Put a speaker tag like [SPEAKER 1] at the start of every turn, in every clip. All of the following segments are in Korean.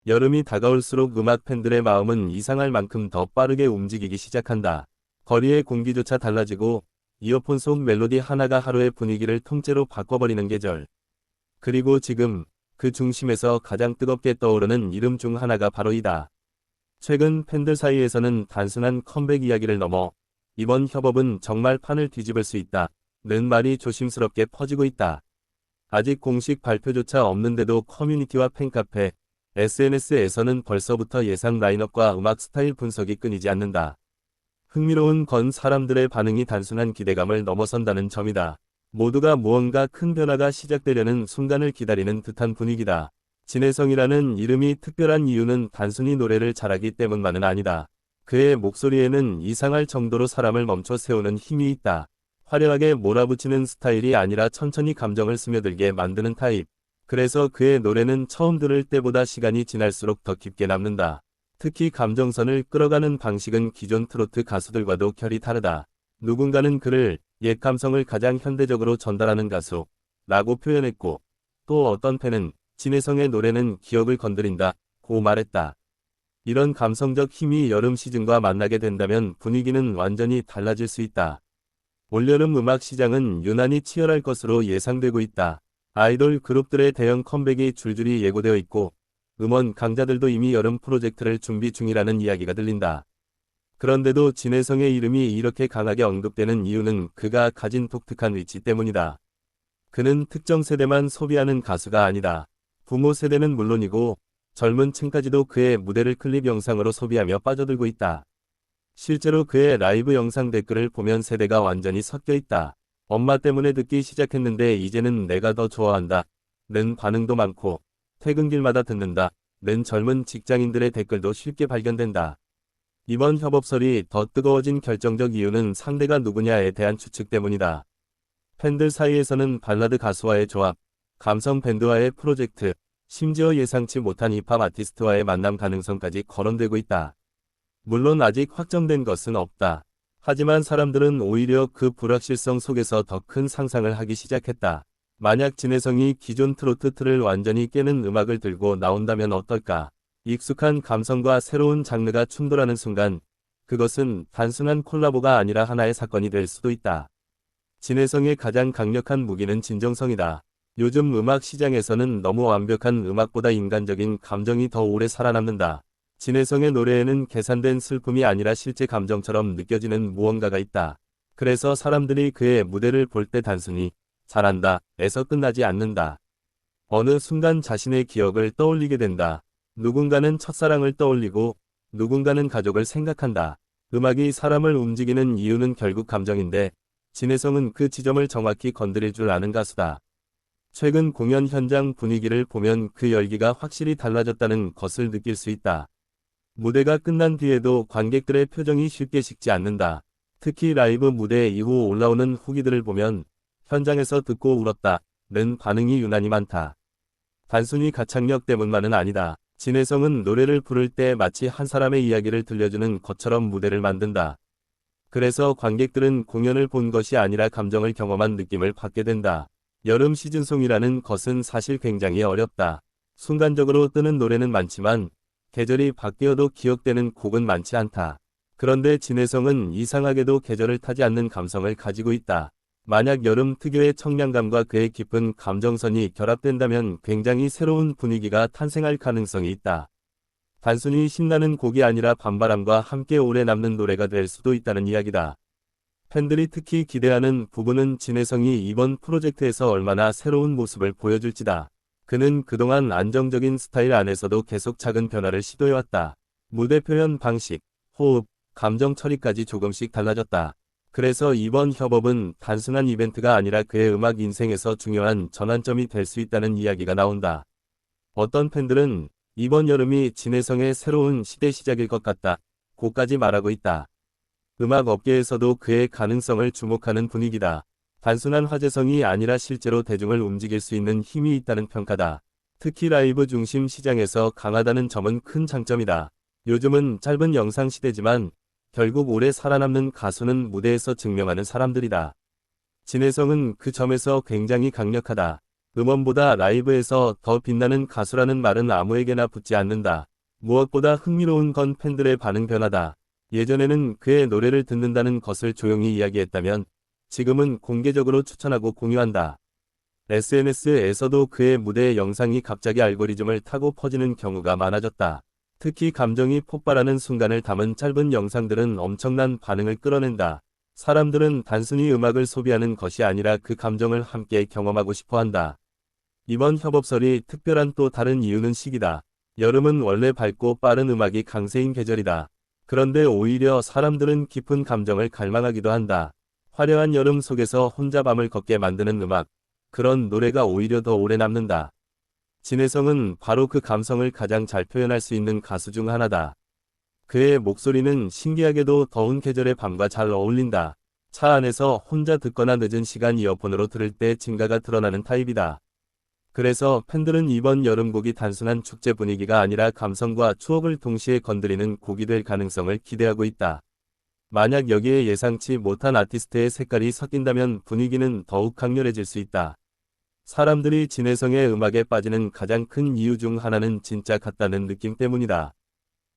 [SPEAKER 1] 여름이 다가올수록 음악 팬들의 마음은 이상할 만큼 더 빠르게 움직이기 시작한다. 거리의 공기조차 달라지고 이어폰 속 멜로디 하나가 하루의 분위기를 통째로 바꿔버리는 계절. 그리고 지금 그 중심에서 가장 뜨겁게 떠오르는 이름 중 하나가 바로 이다. 최근 팬들 사이에서는 단순한 컴백 이야기를 넘어 이번 협업은 정말 판을 뒤집을 수 있다 는 말이 조심스럽게 퍼지고 있다. 아직 공식 발표조차 없는데도 커뮤니티와 팬카페, SNS에서는 벌써부터 예상 라인업과 음악 스타일 분석이 끊이지 않는다. 흥미로운 건 사람들의 반응이 단순한 기대감을 넘어선다는 점이다. 모두가 무언가 큰 변화가 시작되려는 순간을 기다리는 듯한 분위기다. 진혜성이라는 이름이 특별한 이유는 단순히 노래를 잘하기 때문만은 아니다. 그의 목소리에는 이상할 정도로 사람을 멈춰 세우는 힘이 있다. 화려하게 몰아붙이는 스타일이 아니라 천천히 감정을 스며들게 만드는 타입. 그래서 그의 노래는 처음 들을 때보다 시간이 지날수록 더 깊게 남는다. 특히 감정선을 끌어가는 방식은 기존 트로트 가수들과도 결이 다르다. 누군가는 그를 옛 감성을 가장 현대적으로 전달하는 가수라고 표현했고, 또 어떤 팬은 진혜성의 노래는 기억을 건드린다고 말했다. 이런 감성적 힘이 여름 시즌과 만나게 된다면 분위기는 완전히 달라질 수 있다. 올여름 음악 시장은 유난히 치열할 것으로 예상되고 있다. 아이돌 그룹들의 대형 컴백이 줄줄이 예고되어 있고 음원 강자들도 이미 여름 프로젝트를 준비 중이라는 이야기가 들린다. 그런데도 진혜성의 이름이 이렇게 강하게 언급되는 이유는 그가 가진 독특한 위치 때문이다. 그는 특정 세대만 소비하는 가수가 아니다. 부모 세대는 물론이고 젊은 층까지도 그의 무대를 클립 영상으로 소비하며 빠져들고 있다. 실제로 그의 라이브 영상 댓글을 보면 세대가 완전히 섞여 있다. 엄마 때문에 듣기 시작했는데 이제는 내가 더 좋아한다 는 반응도 많고 퇴근길마다 듣는다 는 젊은 직장인들의 댓글도 쉽게 발견된다. 이번 협업설이 더 뜨거워진 결정적 이유는 상대가 누구냐에 대한 추측 때문이다. 팬들 사이에서는 발라드 가수와의 조합, 감성 밴드와의 프로젝트, 심지어 예상치 못한 힙합 아티스트와의 만남 가능성까지 거론되고 있다. 물론 아직 확정된 것은 없다. 하지만 사람들은 오히려 그 불확실성 속에서 더 큰 상상을 하기 시작했다. 만약 진혜성이 기존 트로트 틀을 완전히 깨는 음악을 들고 나온다면 어떨까? 익숙한 감성과 새로운 장르가 충돌하는 순간 그것은 단순한 콜라보가 아니라 하나의 사건이 될 수도 있다. 진혜성의 가장 강력한 무기는 진정성이다. 요즘 음악 시장에서는 너무 완벽한 음악보다 인간적인 감정이 더 오래 살아남는다. 진혜성의 노래에는 계산된 슬픔이 아니라 실제 감정처럼 느껴지는 무언가가 있다. 그래서 사람들이 그의 무대를 볼 때 단순히 잘한다 에서 끝나지 않는다. 어느 순간 자신의 기억을 떠올리게 된다. 누군가는 첫사랑을 떠올리고 누군가는 가족을 생각한다. 음악이 사람을 움직이는 이유는 결국 감정인데 진혜성은 그 지점을 정확히 건드릴 줄 아는 가수다. 최근 공연 현장 분위기를 보면 그 열기가 확실히 달라졌다는 것을 느낄 수 있다. 무대가 끝난 뒤에도 관객들의 표정이 쉽게 식지 않는다. 특히 라이브 무대 이후 올라오는 후기들을 보면 현장에서 듣고 울었다는 반응이 유난히 많다. 단순히 가창력 때문만은 아니다. 진혜성은 노래를 부를 때 마치 한 사람의 이야기를 들려주는 것처럼 무대를 만든다. 그래서 관객들은 공연을 본 것이 아니라 감정을 경험한 느낌을 받게 된다. 여름 시즌송이라는 것은 사실 굉장히 어렵다. 순간적으로 뜨는 노래는 많지만 계절이 바뀌어도 기억되는 곡은 많지 않다. 그런데 진혜성은 이상하게도 계절을 타지 않는 감성을 가지고 있다. 만약 여름 특유의 청량감과 그의 깊은 감정선이 결합된다면 굉장히 새로운 분위기가 탄생할 가능성이 있다. 단순히 신나는 곡이 아니라 반바람과 함께 오래 남는 노래가 될 수도 있다는 이야기다. 팬들이 특히 기대하는 부분은 진혜성이 이번 프로젝트에서 얼마나 새로운 모습을 보여줄지다. 그는 그동안 안정적인 스타일 안에서도 계속 작은 변화를 시도해왔다. 무대 표현 방식, 호흡, 감정 처리까지 조금씩 달라졌다. 그래서 이번 협업은 단순한 이벤트가 아니라 그의 음악 인생에서 중요한 전환점이 될 수 있다는 이야기가 나온다. 어떤 팬들은 이번 여름이 진혜성의 새로운 시대 시작일 것 같다 고까지 말하고 있다. 음악 업계에서도 그의 가능성을 주목하는 분위기다. 단순한 화제성이 아니라 실제로 대중을 움직일 수 있는 힘이 있다는 평가다. 특히 라이브 중심 시장에서 강하다는 점은 큰 장점이다. 요즘은 짧은 영상 시대지만 결국 오래 살아남는 가수는 무대에서 증명하는 사람들이다. 진혜성은 그 점에서 굉장히 강력하다. 음원보다 라이브에서 더 빛나는 가수라는 말은 아무에게나 붙지 않는다. 무엇보다 흥미로운 건 팬들의 반응 변화다. 예전에는 그의 노래를 듣는다는 것을 조용히 이야기했다면 지금은 공개적으로 추천하고 공유한다. SNS에서도 그의 무대 영상이 갑자기 알고리즘을 타고 퍼지는 경우가 많아졌다. 특히 감정이 폭발하는 순간을 담은 짧은 영상들은 엄청난 반응을 끌어낸다. 사람들은 단순히 음악을 소비하는 것이 아니라 그 감정을 함께 경험하고 싶어 한다. 이번 협업설이 특별한 또 다른 이유는 시기다. 여름은 원래 밝고 빠른 음악이 강세인 계절이다. 그런데 오히려 사람들은 깊은 감정을 갈망하기도 한다. 화려한 여름 속에서 혼자 밤을 걷게 만드는 음악. 그런 노래가 오히려 더 오래 남는다. 진혜성은 바로 그 감성을 가장 잘 표현할 수 있는 가수 중 하나다. 그의 목소리는 신기하게도 더운 계절의 밤과 잘 어울린다. 차 안에서 혼자 듣거나 늦은 시간 이어폰으로 들을 때 진가가 드러나는 타입이다. 그래서 팬들은 이번 여름곡이 단순한 축제 분위기가 아니라 감성과 추억을 동시에 건드리는 곡이 될 가능성을 기대하고 있다. 만약 여기에 예상치 못한 아티스트의 색깔이 섞인다면 분위기는 더욱 강렬해질 수 있다. 사람들이 진혜성의 음악에 빠지는 가장 큰 이유 중 하나는 진짜 같다는 느낌 때문이다.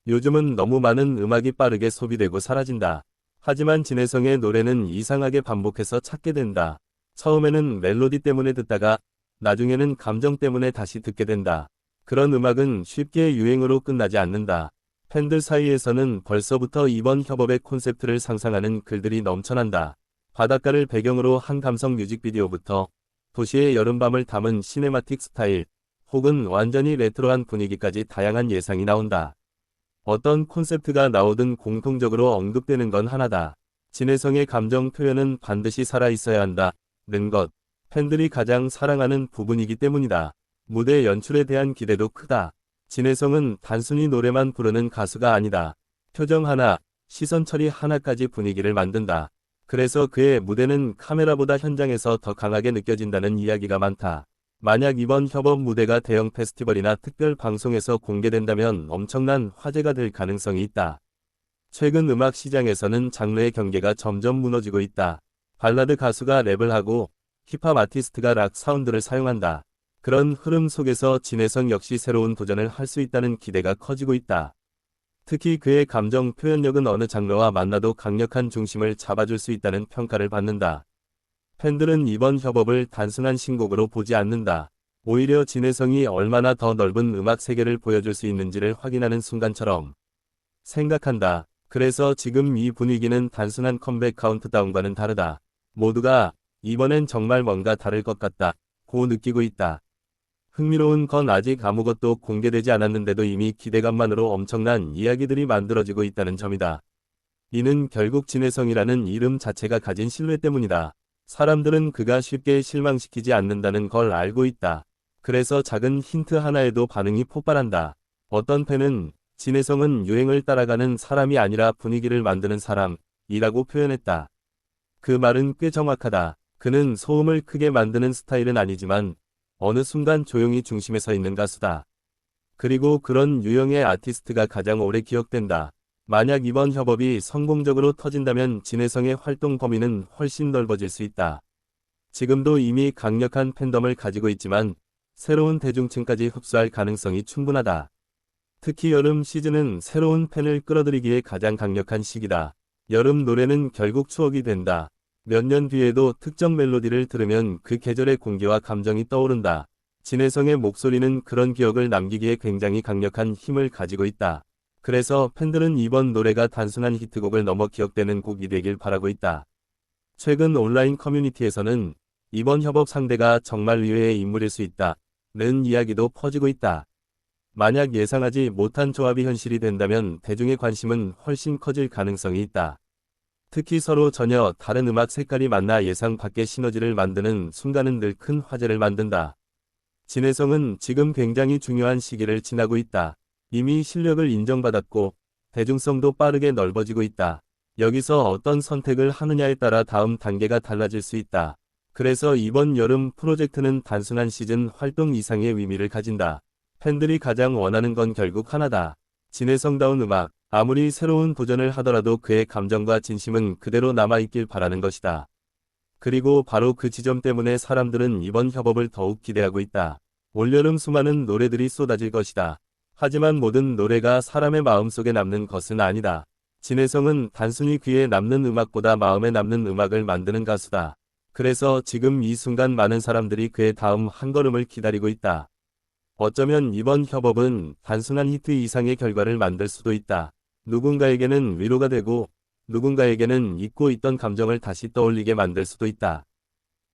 [SPEAKER 1] 요즘은 너무 많은 음악이 빠르게 소비되고 사라진다. 하지만 진혜성의 노래는 이상하게 반복해서 찾게 된다. 처음에는 멜로디 때문에 듣다가 나중에는 감정 때문에 다시 듣게 된다. 그런 음악은 쉽게 유행으로 끝나지 않는다. 팬들 사이에서는 벌써부터 이번 협업의 콘셉트를 상상하는 글들이 넘쳐난다. 바닷가를 배경으로 한 감성 뮤직비디오부터 도시의 여름밤을 담은 시네마틱 스타일, 혹은 완전히 레트로한 분위기까지 다양한 예상이 나온다. 어떤 콘셉트가 나오든 공통적으로 언급되는 건 하나다. 진혜성의 감정 표현은 반드시 살아있어야 한다는 것. 팬들이 가장 사랑하는 부분이기 때문이다. 무대 연출에 대한 기대도 크다. 진혜성은 단순히 노래만 부르는 가수가 아니다. 표정 하나, 시선 처리 하나까지 분위기를 만든다. 그래서 그의 무대는 카메라보다 현장에서 더 강하게 느껴진다는 이야기가 많다. 만약 이번 협업 무대가 대형 페스티벌이나 특별 방송에서 공개된다면 엄청난 화제가 될 가능성이 있다. 최근 음악 시장에서는 장르의 경계가 점점 무너지고 있다. 발라드 가수가 랩을 하고 힙합 아티스트가 락 사운드를 사용한다. 그런 흐름 속에서 진혜성 역시 새로운 도전을 할 수 있다는 기대가 커지고 있다. 특히 그의 감정 표현력은 어느 장르와 만나도 강력한 중심을 잡아줄 수 있다는 평가를 받는다. 팬들은 이번 협업을 단순한 신곡으로 보지 않는다. 오히려 진혜성이 얼마나 더 넓은 음악 세계를 보여줄 수 있는지를 확인하는 순간처럼 생각한다. 그래서 지금 이 분위기는 단순한 컴백 카운트다운과는 다르다. 모두가 이번엔 정말 뭔가 다를 것 같다고 느끼고 있다. 흥미로운 건 아직 아무것도 공개되지 않았는데도 이미 기대감만으로 엄청난 이야기들이 만들어지고 있다는 점이다. 이는 결국 진혜성이라는 이름 자체가 가진 신뢰 때문이다. 사람들은 그가 쉽게 실망시키지 않는다는 걸 알고 있다. 그래서 작은 힌트 하나에도 반응이 폭발한다. 어떤 팬은 진혜성은 유행을 따라가는 사람이 아니라 분위기를 만드는 사람이라고 표현했다. 그 말은 꽤 정확하다. 그는 소음을 크게 만드는 스타일은 아니지만 어느 순간 조용히 중심에 서 있는 가수다. 그리고 그런 유형의 아티스트가 가장 오래 기억된다. 만약 이번 협업이 성공적으로 터진다면 진혜성의 활동 범위는 훨씬 넓어질 수 있다. 지금도 이미 강력한 팬덤을 가지고 있지만 새로운 대중층까지 흡수할 가능성이 충분하다. 특히 여름 시즌은 새로운 팬을 끌어들이기에 가장 강력한 시기다. 여름 노래는 결국 추억이 된다. 몇 년 뒤에도 특정 멜로디를 들으면 그 계절의 공기와 감정이 떠오른다. 진혜성의 목소리는 그런 기억을 남기기에 굉장히 강력한 힘을 가지고 있다. 그래서 팬들은 이번 노래가 단순한 히트곡을 넘어 기억되는 곡이 되길 바라고 있다. 최근 온라인 커뮤니티에서는 이번 협업 상대가 정말 의외의 인물일 수 있다는 이야기도 퍼지고 있다. 만약 예상하지 못한 조합이 현실이 된다면 대중의 관심은 훨씬 커질 가능성이 있다. 특히 서로 전혀 다른 음악 색깔이 만나 예상 밖의 시너지를 만드는 순간은 늘 큰 화제를 만든다. 진혜성은 지금 굉장히 중요한 시기를 지나고 있다. 이미 실력을 인정받았고 대중성도 빠르게 넓어지고 있다. 여기서 어떤 선택을 하느냐에 따라 다음 단계가 달라질 수 있다. 그래서 이번 여름 프로젝트는 단순한 시즌 활동 이상의 의미를 가진다. 팬들이 가장 원하는 건 결국 하나다. 진혜성다운 음악. 아무리 새로운 도전을 하더라도 그의 감정과 진심은 그대로 남아있길 바라는 것이다. 그리고 바로 그 지점 때문에 사람들은 이번 협업을 더욱 기대하고 있다. 올여름 수많은 노래들이 쏟아질 것이다. 하지만 모든 노래가 사람의 마음속에 남는 것은 아니다. 진혜성은 단순히 귀에 남는 음악보다 마음에 남는 음악을 만드는 가수다. 그래서 지금 이 순간 많은 사람들이 그의 다음 한 걸음을 기다리고 있다. 어쩌면 이번 협업은 단순한 히트 이상의 결과를 만들 수도 있다. 누군가에게는 위로가 되고 누군가에게는 잊고 있던 감정을 다시 떠올리게 만들 수도 있다.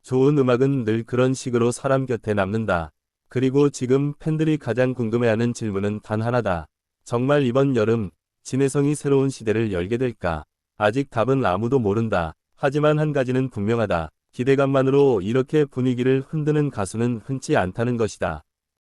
[SPEAKER 1] 좋은 음악은 늘 그런 식으로 사람 곁에 남는다. 그리고 지금 팬들이 가장 궁금해하는 질문은 단 하나다. 정말 이번 여름 진혜성이 새로운 시대를 열게 될까? 아직 답은 아무도 모른다. 하지만 한 가지는 분명하다. 기대감만으로 이렇게 분위기를 흔드는 가수는 흔치 않다는 것이다.